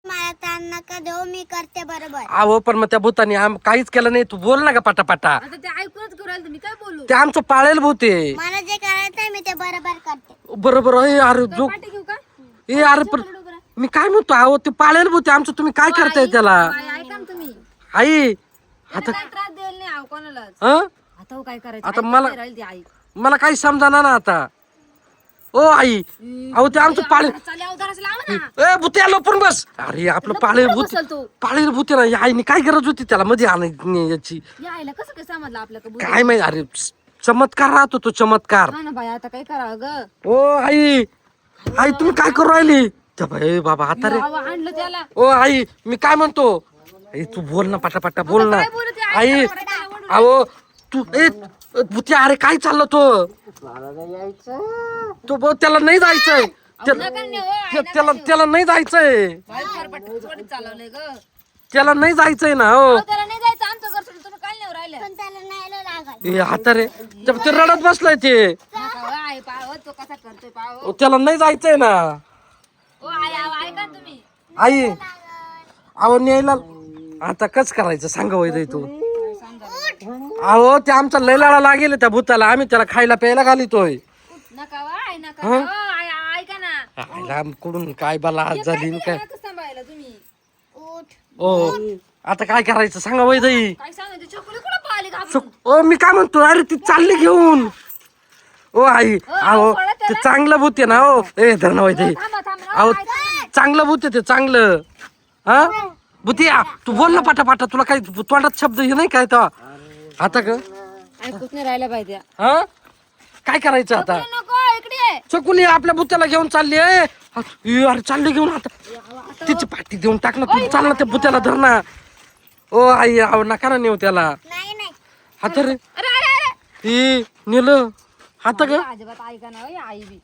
मला ताण नका देऊ, मी करते बरोबर. अहो पण मग त्या भूतानी काहीच केलं नाही. तू बोल ना का पटापटा. आता ते ऐकूनच करू राहिले तुम्ही, काय बोलू? ते आमचं पाळेल भूत आहे. मला जे करायचंय मी ते बरोबर करते. बरोबर आहे. अरे जो पाठी घेऊ का? अरे पण मी काय म्हणतो, अहो ते पाळेल भूत आहे आमचं. तुम्ही काय करताय त्याला? आई, ऐका ना तुम्ही. आई आता काय त्रास द्यायला नाही आहो कोणालाच. हं? आता हो काय करायचं? आता ऐकून मला- नाही राहिली ती आई. मला काही समजाना ना आता. ओ आई, अहो ते आमचं पाळे चालेल, अवताराचं लावा ना. ए भूत्या लपून बस. अरे आपलं पाळेल भूत, बसल तू. पाळेल भूत आहे ना. आईने काय गरज होती त्याला मध्ये आणायची याची? या आईला कसं काय समजलं आपल्या कबूल? काय माहिती. अरे चमत्कार राहतो तो चमत्कार. हा ना बाई, आता काय करावं ग? ओ आई, आई तुम्ही काय करू राहिली? त्या बाई बाबा आता रे. अहो, आणलं त्याला. ओ आई मी काय म्हणतो, आई तू बोल ना पटापटा बोल ना. काय बोलत आहे? आई ऐका ना, त्याला ओरडू. अहो तू भूत्या अरे काय चाललं तो त्याला नाही जायचंय. नका नाही हो, आई नका त्याला नेऊ. त्याला नाही जायचंय. बाई, फरफट थोडीच चालवलंय ग. त्याला नाही जायचंय ना. हो अहो, त्याला नाही जायचं, आमचं घर सोडून तुम्ही काय नाही राहिले? पण त्याला न्यायला लागल. हे आता रे ते रडत बसलाय ते. नका हो, आई पाव तो कसा करतोय पाव. त्याला नाही जायचंय ना. ओ आई, अहो, ऐका ना तुम्ही. आई अहो न्यायला आता कच करायचं सांगा वैद्य तू. अहो ते आमचा लय लाडा लागेल त्या भूताला. आम्ही त्याला खायला प्यायला घालितोय. नका हो, आई नका. हो, आई, ऐका ना. आईला कुठून काय बला आज झाली न काय. कसं सांभाळायला तुम्ही? उठ. ओ आता काय करायचं सांगा वैद्य. काय सांगायचं? छोकरी कुठं पळाली घाबरून? ओ मी काय म्हणतो, अरे ती चालली घेऊन. ओ आई अहो ते चांगलं भूत आहे ना. हो ए धरणा वैद्य. थांबा, थांबा. अहो चांगलं भूत आहे ते चांगलं. हा भूतिया तू बोल ना पाटापाटा. तुला काही तोंडात शब्द हे नाही काय तेव्हा आता ग. ऐकूच नाही राहिल्या पाहिजे. हा काय करायचं आता? नको, इकडे ये. चकुली आपल्या भूत्याला घेऊन चालली आहे. अरे चालली घेऊन आता. तिची पाठी देऊन टाक ना तू. चाल ना त्या भूत्याला धर ना. ओ आई अहो नका ना नेऊ त्याला. नाही नाही. हात रे अरे अरे अरे नेलं हात ग. अजिबात ऐका ना हो, आई बी.